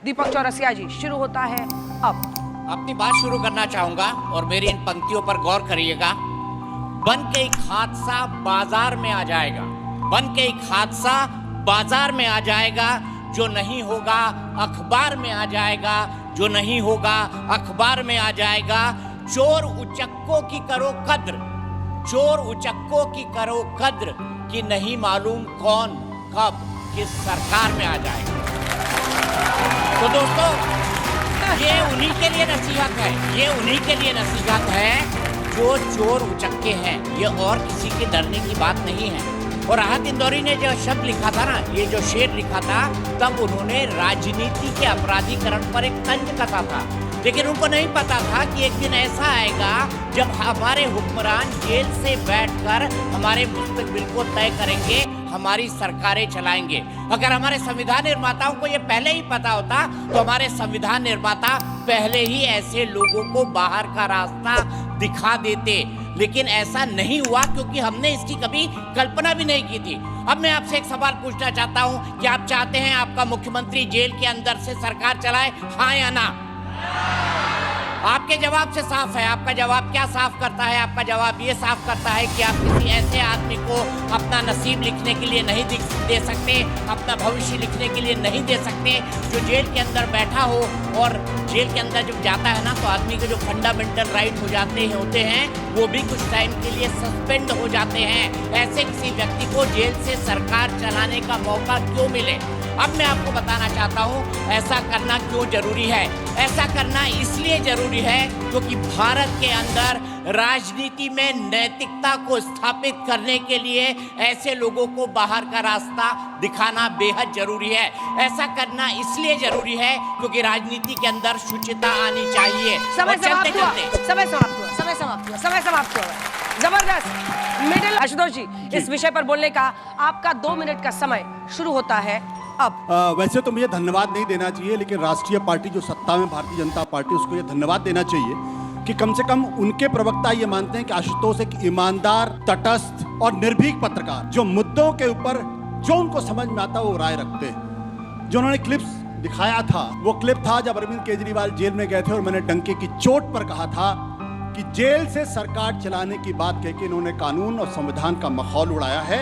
दीपक चौरसिया जी, शुरू होता है अब। अपनी बात शुरू करना चाहूंगा और मेरी इन पंक्तियों पर गौर करिएगा। बन के एक हादसा बाजार में आ जाएगा, बन के एक हादसा बाजार में आ जाएगा, जो नहीं होगा अखबार में आ जाएगा, जो नहीं होगा अखबार में आ जाएगा। चोर उचक्कों की करो कद्र, चोर उचक्कों की करो कद्र, कि नहीं मालूम कौन कब किस सरकार में आ जाएगा। तो दोस्तों, ये उन्हीं के लिए नसीहत है, ये उन्हीं के लिए नसीहत है जो चोर उचक्के हैं, ये और किसी के डरने की बात नहीं है। और राहत इंदौरी ने जो शब्द लिखा था ना, ये जो शेर लिखा था, तब उन्होंने राजनीति के अपराधीकरण पर एक तंज कसा था, लेकिन उनको नहीं पता था कि एक दिन ऐसा आएगा जब हमारे हुक्मरान जेल से बैठकर हमारे मुस्तकबिल को तय करेंगे, हमारी सरकारें चलाएंगे। अगर हमारे संविधान निर्माताओं को ये पहले ही पता होता तो हमारे संविधान निर्माता पहले ही ऐसे लोगों को बाहर का रास्ता दिखा देते, लेकिन ऐसा नहीं हुआ क्योंकि हमने इसकी कभी कल्पना भी नहीं की थी। अब मैं आपसे एक सवाल पूछना चाहता हूं कि आप चाहते हैं आपका मुख्यमंत्री जेल के अंदर से सरकार चलाए, हाँ या ना? आपके जवाब से साफ है। आपका जवाब क्या साफ करता है? आपका जवाब ये साफ करता है कि आप किसी ऐसे आदमी को अपना नसीब लिखने के लिए नहीं दे सकते, अपना भविष्य लिखने के लिए नहीं दे सकते, जो जेल के अंदर बैठा हो। और जेल के अंदर जब जाता है ना, तो आदमी के जो फंडामेंटल राइट होते हैं वो भी कुछ टाइम के लिए सस्पेंड हो जाते हैं। ऐसे किसी व्यक्ति को जेल से सरकार चलाने का मौका क्यों मिले? अब मैं आपको बताना चाहता हूँ ऐसा करना क्यों जरूरी है। ऐसा करना इसलिए जरूरी है क्योंकि भारत के अंदर राजनीति में नैतिकता को स्थापित करने के लिए ऐसे लोगों को बाहर का रास्ता दिखाना बेहद जरूरी है। ऐसा करना इसलिए जरूरी है क्योंकि राजनीति के अंदर शुचिता आनी चाहिए। समय समाप्त हुआ। जबरदस्त। मिडिल आशुतोष जी, इस विषय पर बोलने का आपका 2 मिनट का समय शुरू होता है अब। वैसे तो मुझे धन्यवाद नहीं देना चाहिए, लेकिन राष्ट्रीय पार्टी जो सत्ता में भारतीय जनता पार्टी, उसको ये धन्यवाद देना चाहिए कि कम से कम उनके प्रवक्ता ये मानते हैं कि आशुतोष एक ईमानदार, तटस्थ और निर्भीक पत्रकार, जो मुद्दों के ऊपर जो उनको समझ में आता वो राय रखते हैं। जो उन्होंने क्लिप्स दिखाया था, वो क्लिप था जब अरविंद केजरीवाल जेल में गए थे और मैंने डंके की चोट पर कहा था कि जेल से सरकार चलाने की बात कह के इन्होंने कानून और संविधान का माहौल उड़ाया है,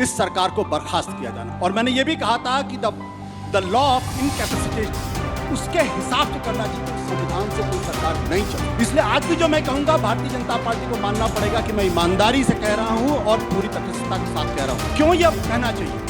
इस सरकार को बर्खास्त किया जाना। और मैंने ये भी कहा था कि द लॉ ऑफ इनकैपेसिटेशन उसके हिसाब से करना चाहिए, संविधान से कोई सरकार नहीं चलती। इसलिए आज भी जो मैं कहूंगा, भारतीय जनता पार्टी को मानना पड़ेगा कि मैं ईमानदारी से कह रहा हूं और पूरी तटस्थता के साथ कह रहा हूं। क्यों यह कहना चाहिए?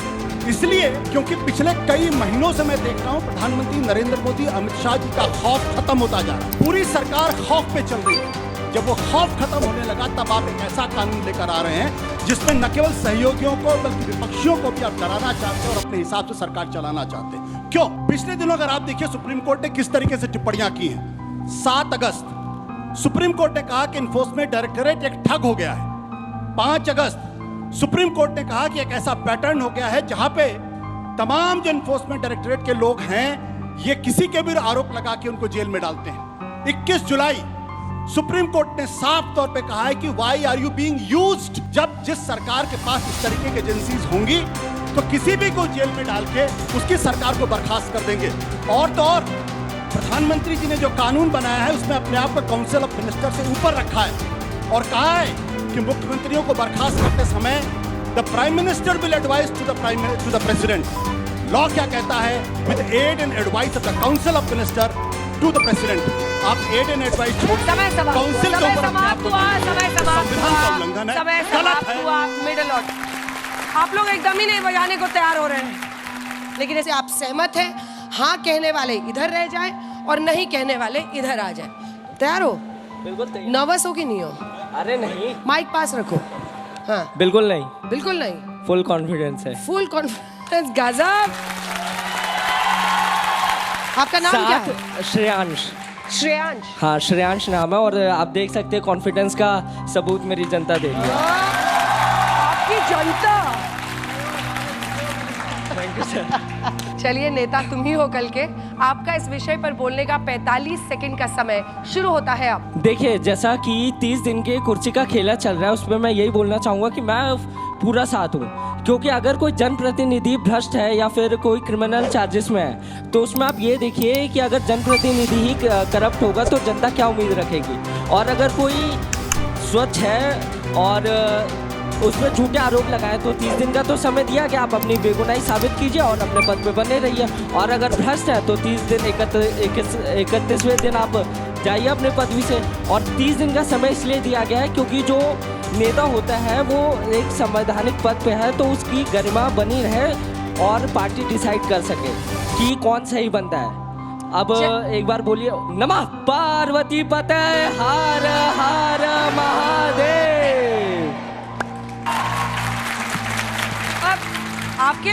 इसलिए क्योंकि पिछले कई महीनों से मैं देख रहा हूं प्रधानमंत्री नरेंद्र मोदी, अमित शाह जी का खौफ खत्म होता जा रहा है। पूरी सरकार खौफ पे चल रही है। जब वो खौफ खत्म होने लगा, तब आप एक ऐसा कानून लेकर आ रहे हैं जिसमें न केवल सहयोगियों को बल्कि विपक्षियों को भी आप डराना चाहते हैं और अपने हिसाब से सरकार चलाना चाहते हैं। क्यों? पिछले दिनों अगर आप देखिए सुप्रीम कोर्ट ने किस तरीके से टिप्पणियां की हैं। 7 अगस्त सुप्रीम कोर्ट ने कहा कि इन्फोर्समेंट डायरेक्टोरेट एक ठग हो गया है। 5 अगस्त सुप्रीम कोर्ट ने कहा कि एक ऐसा पैटर्न हो गया है जहां पे तमाम जो इन्फोर्समेंट डायरेक्टोरेट के लोग हैं, ये किसी के भी आरोप लगा के उनको जेल में डालते हैं। 21 जुलाई सुप्रीम कोर्ट ने साफ तौर पे कहा है कि why are you being used. जब जिस सरकार के पास इस तरीके की एजेंसीज होंगी तो किसी भी को जेल में डाल के उसकी सरकार को बर्खास्त कर देंगे। और तो और प्रधानमंत्री जी ने जो कानून बनाया है उसमें अपने आप को काउंसिल ऑफ मिनिस्टर से ऊपर रखा है और कहा है कि मुख्यमंत्रियों को बर्खास्त करते समय the prime minister will advise to the president. Law क्या कहता है? With aid and advice of the council of minister to the president. आप एड एंड एडवाइस छोड़ काउंसिल के ऊपर संविधान का उल्लंघन है, गलत है। मिडिल ऑर्डर, आप लोग एकदम ही नहीं बजाने को तैयार हो रहे हैं, लेकिन ऐसे आप सहमत हैं? हाँ कहने वाले इधर रह जाए और नहीं कहने वाले इधर आ जाए। तैयार हो? बिल्कुल तैयार। नर्वस हो कि नहीं हो? अरे नहीं। माइक पास रखो। हाँ, बिल्कुल नहीं। बिल्कुल नहीं। फुल कॉन्फिडेंस है। Full confidence. गजब। आपका नाम क्या है? श्रेयांश। श्रेयांश। हाँ, श्रेयांश नाम है और आप देख सकते हैं कॉन्फिडेंस का सबूत मेरी जनता दे रही है। आपकी जनता। Thank you sir. चलिए नेता तुम ही हो कल के। आपका इस विषय पर बोलने का 45 सेकंड का समय शुरू होता है अब। देखिए, जैसा कि 30 दिन के कुर्सी का खेला चल रहा है, उसमें मैं यही बोलना चाहूँगा कि मैं पूरा साथ हूँ, क्योंकि अगर कोई जनप्रतिनिधि भ्रष्ट है या फिर कोई क्रिमिनल चार्जेस में है तो उसमें आप ये देखिए कि अगर जनप्रतिनिधि ही करप्ट होगा तो जनता क्या उम्मीद रखेगी। और अगर कोई स्वच्छ है और उसमें झूठे आरोप लगाए तो 30 दिन का तो समय दिया कि आप अपनी बेगुनाही साबित कीजिए और अपने पद पे बने रहिए। और अगर भ्रष्ट है तो 30 दिन 31वें दिन आप जाइए अपने पदवी से। और 30 दिन का समय इसलिए दिया गया है क्योंकि जो नेता होता है वो एक संवैधानिक पद पे है तो उसकी गरिमा बनी रहे और पार्टी डिसाइड कर सके कि कौन सही बनता है। अब एक बार बोलिए, नमः पार्वती पते हर हर महादेव। अब आपके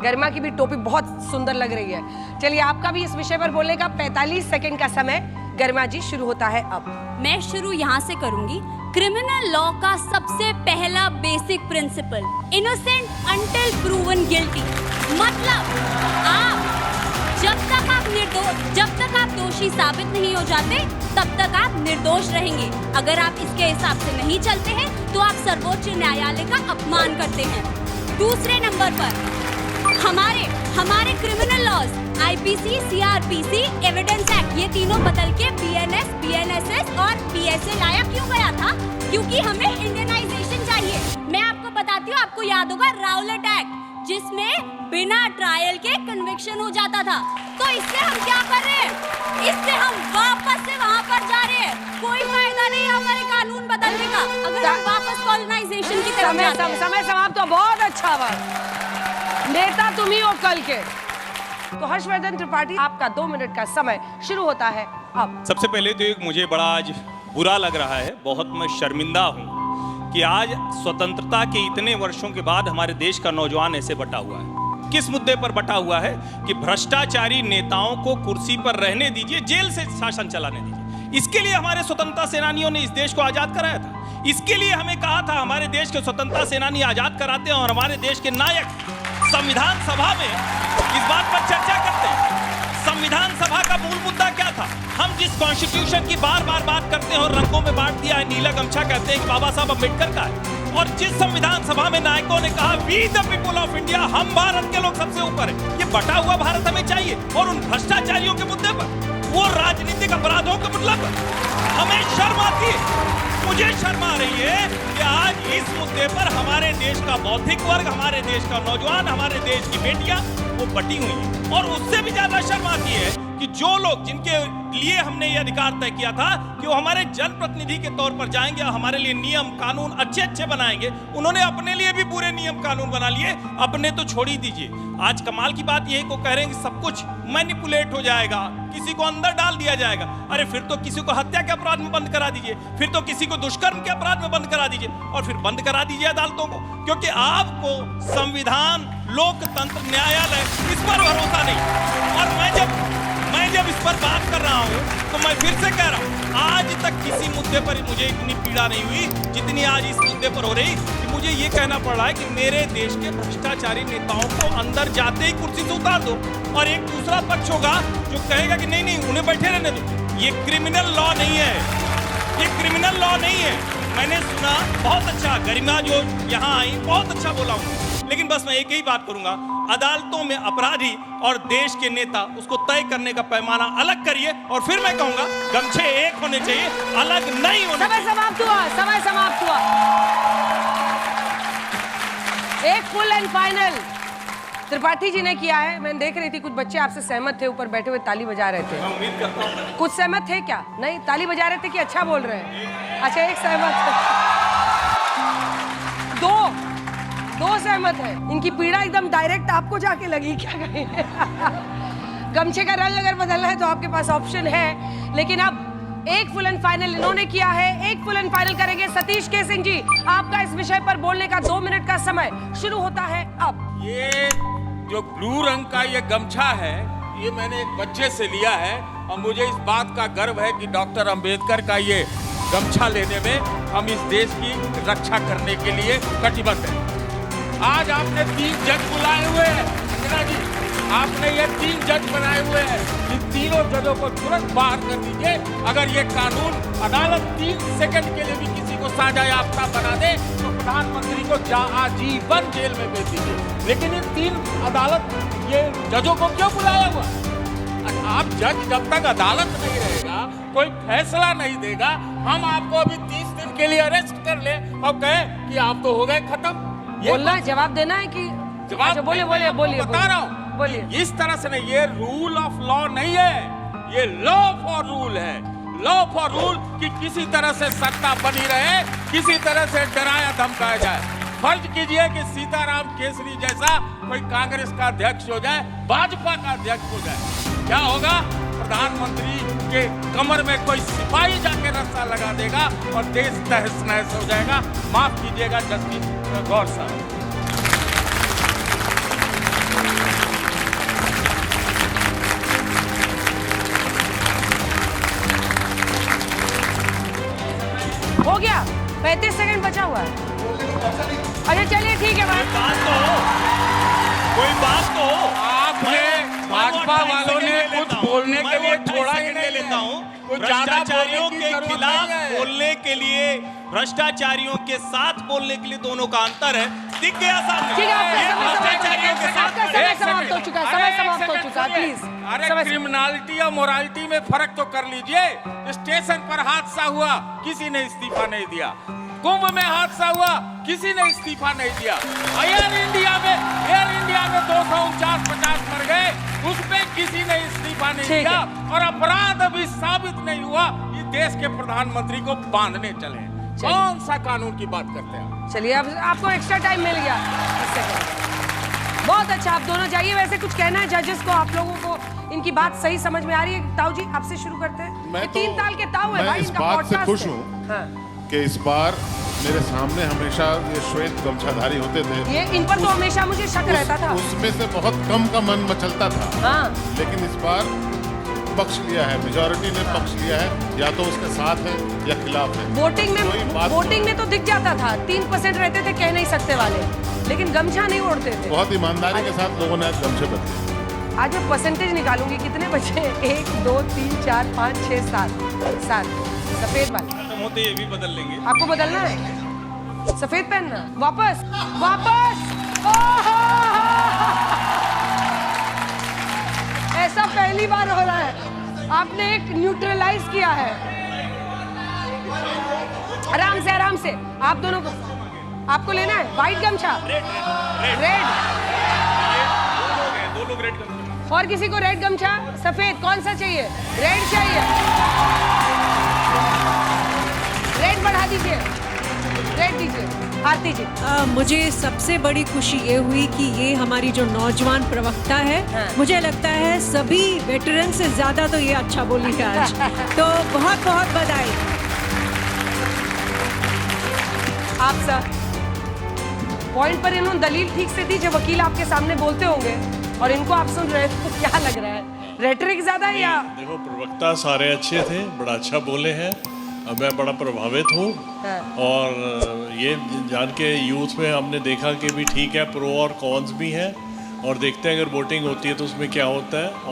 गरिमा की भी टोपी बहुत सुंदर लग रही है। चलिए, आपका भी इस विषय पर बोलने का 45 सेकंड का समय गरिमा जी शुरू होता है अब। मैं शुरू यहाँ से करूंगी। क्रिमिनल लॉ का सबसे पहला basic principle, innocent until proven guilty. मतलब जब तक आप दोषी साबित नहीं हो जाते तब तक आप निर्दोष रहेंगे। अगर आप इसके हिसाब से नहीं चलते हैं तो आप सर्वोच्च न्यायालय का अपमान करते हैं। दूसरे नंबर पर हमारे criminal laws IPC, CrPC, evidence act, ये तीनों बदल के बीएनएस, बीएनएसएस और बीएसए लाया क्यों गया था? क्योंकि हमें इंडियनाइजेशन चाहिए। मैं आपको बताती हूँ, आपको याद होगा राउलेट एक्ट, जिसमें बिना ट्रायल के कन्विक्शन हो जाता था। तो इससे हम क्या कर रहे हैं? इससे हम वापस से वहां पर जा रहे हैं। कोई फायदा नहीं हमारे कानून बदलने का अगर हम वापस कॉलोनाइजेशन की तरफ जाते हैं। समय समाप्त। तो बहुत अच्छा बात, नेता तुम ही हो कल के। तो हर्षवर्धन त्रिपाठी, आपका 2 मिनट का समय शुरू होता है अब। सबसे पहले तो एक मुझे बड़ा आज बुरा लग रहा है, बहुत मैं शर्मिंदा हूँ कि आज स्वतंत्रता के इतने वर्षों के बाद हमारे देश का नौजवान ऐसे बटा हुआ है। किस मुद्दे पर बटा हुआ है? कि भ्रष्टाचारी नेताओं को कुर्सी पर रहने दीजिए, जेल से शासन चलाने दीजिए। इसके लिए हमारे स्वतंत्रता सेनानियों ने इस देश को आजाद कराया था। इसके लिए हमें कहा था हमारे देश के स्वतंत्रता सेनानी आजाद कराते हैं और हमारे देश के नायक संविधान सभा में इस बात पर चर्चा करते हैं। संविधान सभा का मूल मुद्दा क्या था? हम जिस कॉन्स्टिट्यूशन की बार बार बात करते हैं और रंगों में बांट दिया है, नीला गमछा कहते हैं कि बाबा साहब अम्बेडकर का है, और जिस संविधान सभा में नायकों ने कहा we the people of India, हम भारत के लोग सबसे ऊपर है, ये बटा हुआ भारत हमें चाहिए। और उन भ्रष्टाचारियों के मुद्दे पर, वो राजनीतिक अपराधों के मुद्दे पर हमें शर्म आती है। मुझे शर्म आ रही है कि आज इस मुद्दे पर हमारे देश का बौद्धिक वर्ग, हमारे देश का नौजवान, हमारे देश की बेटियां वो बटी हुई हैं। और उससे भी ज्यादा शर्म आती है कि जो लोग जिनके लिए हमने ये अधिकार तय किया था कि वो हमारे जनप्रतिनिधि के तौर पर जाएंगे और हमारे लिए नियम कानून अच्छे अच्छे बनाएंगे, उन्होंने अपने लिए भी पूरे नियम कानून बना लिए। अपने तो छोड़ ही दीजिए। आज कमाल की बात यह को कह रहे हैं कि सब कुछ मैनिपुलेट हो जाएगा, किसी को अंदर डाल दिया जाएगा। अरे फिर तो किसी को हत्या के अपराध में बंद करा दीजिए, फिर तो किसी को दुष्कर्म के अपराध में बंद करा दीजिए और फिर बंद करा दीजिए अदालतों को, क्योंकि आपको संविधान, लोकतंत्र, न्यायालय, इस पर भरोसा नहीं। और मैं जब इस पर बात कर रहा हूं तो मैं फिर से कह रहा हूं, आज तक किसी मुद्दे पर मुझे इतनी पीड़ा नहीं हुई जितनी आज इस मुद्दे पर हो रही कि मुझे ये कहना पड़ रहा है कि मेरे देश के भ्रष्टाचारी नेताओं को अंदर जाते ही कुर्सी से उतार दो, और एक दूसरा पक्ष होगा जो कहेगा कि नहीं उन्हें बैठे रहने दो। ये क्रिमिनल लॉ नहीं है, ये क्रिमिनल लॉ नहीं है। मैंने सुना, बहुत अच्छा, गरिमा जो यहाँ आई बहुत अच्छा बोला हूँ, लेकिन बस मैं एक ही बात करूंगा, अदालतों में अपराधी और देश के नेता, उसको तय करने का पैमाना अलग करिए। और फिर मैं कहूंगा गमछे एक होने चाहिए, अलग नहीं होने। समय समाप्त हुआ। एक full and final Tripathi ji ने किया है। मैं देख रही थी कुछ बच्चे आपसे सहमत थे, ऊपर बैठे हुए ताली बजा रहे थे। मैं उम्मीद करता हूं कुछ सहमत थे क्या? नहीं, ताली बजा रहे थे कि अच्छा बोल रहे हैं? अच्छा, एक सहमत दो सहमत है। इनकी पीड़ा एकदम डायरेक्ट आपको जाके लगी क्या? कहीं गमछे का रंग अगर बदलना है तो आपके पास ऑप्शन है, लेकिन अब एक फुल एंड फाइनल इन्होंने किया है। एक फुल एंड फाइनल करेंगे सतीश के सिंह जी। आपका इस विषय पर बोलने का 2 मिनट का समय शुरू होता है अब। ये जो ब्लू रंग का ये गमछा है, ये मैंने एक बच्चे से लिया है और मुझे इस बात का गर्व है कि डॉक्टर अंबेडकर का ये गमछा लेने में हम इस देश की रक्षा करने के लिए कटिबद्ध हैं। आज आपने 3 जज बुलाए हुए हैं, अंजना जी, आपने ये 3 जज बनाए हुए हैं। इन तीनों जजों को तुरंत बाहर कर दीजिए। अगर ये कानून अदालत 3 सेकंड के लिए भी किसी को साजा याफ्ता बना दे तो प्रधानमंत्री को आजीवन जेल में भेज दीजिए, लेकिन इन 3 अदालत ये जजों को क्यों बुलाया हुआ? आप जज जब तक अदालत नहीं रहेगा, कोई फैसला नहीं देगा, हम आपको अभी 30 दिन के लिए अरेस्ट कर ले और कहे कि आप तो हो गए खत्म। बोलना है, जवाब देना है कि जवाब अच्छा, बोलिए बोलिए बोलिए बता रहा हूँ, बोलिए। इस तरह से नहीं, ये रूल ऑफ लॉ नहीं है, ये लॉ फॉर रूल है। लॉ फॉर रूल कि किसी तरह से सत्ता बनी रहे, किसी तरह से डराया धमकाया जाए। फर्ज कीजिए कि सीताराम केसरी जैसा कोई कांग्रेस का अध्यक्ष हो जाए, भाजपा का अध्यक्ष हो जाए, क्या होगा? प्रधानमंत्री के कमर में कोई सिपाही जाके रस्सा लगा देगा और देश तहस नहस हो जाएगा। माफ कीजिएगा जस्टिस गौर साहब। हो गया, 35 सेकंड बचा हुआ है। अच्छा चलिए ठीक है बात। कोई बात तो आपने भाजपा वालों ने कुछ बोलने के लिए छोड़ा ही नहीं लेता हूँ। कुछ ज्यादा भ्रष्टाचारियों बोलने की के जरूरत खिलाफ नहीं है। बोलने के लिए, भ्रष्टाचारियों के साथ बोलने के लिए दोनों का अंतर है, दिख गया सामने। ठीक है, आपका ये समय भ्रष्टाचारियों के साथ आपका समय समाप्त हो चुका है, समय समाप्त हो चुका है, प्लीज। अरे क्रिमिनलिटी और मोरालिटी में फर्क तो कर लीजिए। स्टेशन पर हादसा हुआ, किसी ने इस्तीफा नहीं दिया। कुंभ में हादसा हुआ, किसी ने इस्तीफा नहीं दिया। एयर इंडिया में 249-50 मर गए, उस पे किसी ने इस्तीफा नहीं ठीक दिया। है। और अपराध अभी साबित नहीं हुआ, ये देश के प्रधानमंत्री को बांधने चले। कौन सा कानून की बात करते हैं? चलिए अब आपको एक्स्ट्रा टाइम मिल गया। बहुत अच्छा, आप दोनों जाइए। वैसे कुछ कहना है जजेस को, आप लोगों को इनकी बात सही समझ में आ रही है? ताऊ जी आपसे शुरू करते हैं। मैं ये तो- 3 ताल के ताऊ है मैं भाई, इस इनका बात से podcast खुश है। हूँ हाँ। कि इस बार मेरे सामने हमेशा ये श्वेत गमछाधारी होते थे। ये इन पर तो हमेशा मुझे शक रहता था। उसमें से बहुत कम का मन मचलता था, हाँ लेकिन इस बार पक्ष लिया है, मेजॉरिटी ने पक्ष लिया है, या तो उसके साथ है या खिलाफ है। वोटिंग कोई में बात वोटिंग में तो दिख जाता था, 3% रहते थे कह नहीं सकते वाले, लेकिन गमछा नहीं ओढ़ते थे। बहुत ईमानदारी के साथ लोगों ने आज गमछे बदले। आज मैं परसेंटेज निकालूंगी, कितने बचे? 1 2 3 4 5 6 7 सफेद वाले खत्म होते ये भी बदल लेंगे। आपको बदलना है, सफेद पहनना। वापस वापस। ऐसा पहली बार हो रहा है, आपने एक न्यूट्रलाइज किया है। आराम से आप दोनों को, आपको लेना है व्हाइट गमछा, रेड। दो लोग रेड कर। और किसी को रेड गमछा, सफेद, कौन सा चाहिए? रेड चाहिए, रेड बढ़ा दीजिए, रेड दीजिए। आरती जी। मुझे सबसे बड़ी खुशी ये हुई कि ये हमारी जो नौजवान प्रवक्ता है, हाँ। मुझे लगता है सभी वेटरन से ज्यादा तो ये अच्छा बोली है आज। तो बहुत बहुत बधाई। आप सर पॉइंट पर इन्होंने दलील ठीक से दी, जब वकील आपके सामने बोलते होंगे और इनको आप सुन रहे हैं, तो क्या लग रहा है? रेटरिक ज्यादा है या? देखो, प्रवक्ता सारे अच्छे थे, बड़ा अच्छा बोले हैं, मैं बड़ा प्रभावित हूँ। हाँ। और ये जान के यूथ में हमने देखा कि भी ठीक है, प्रो और कॉन्स भी हैं, और देखते हैं अगर वोटिंग होती है तो उसमें क्या होता है।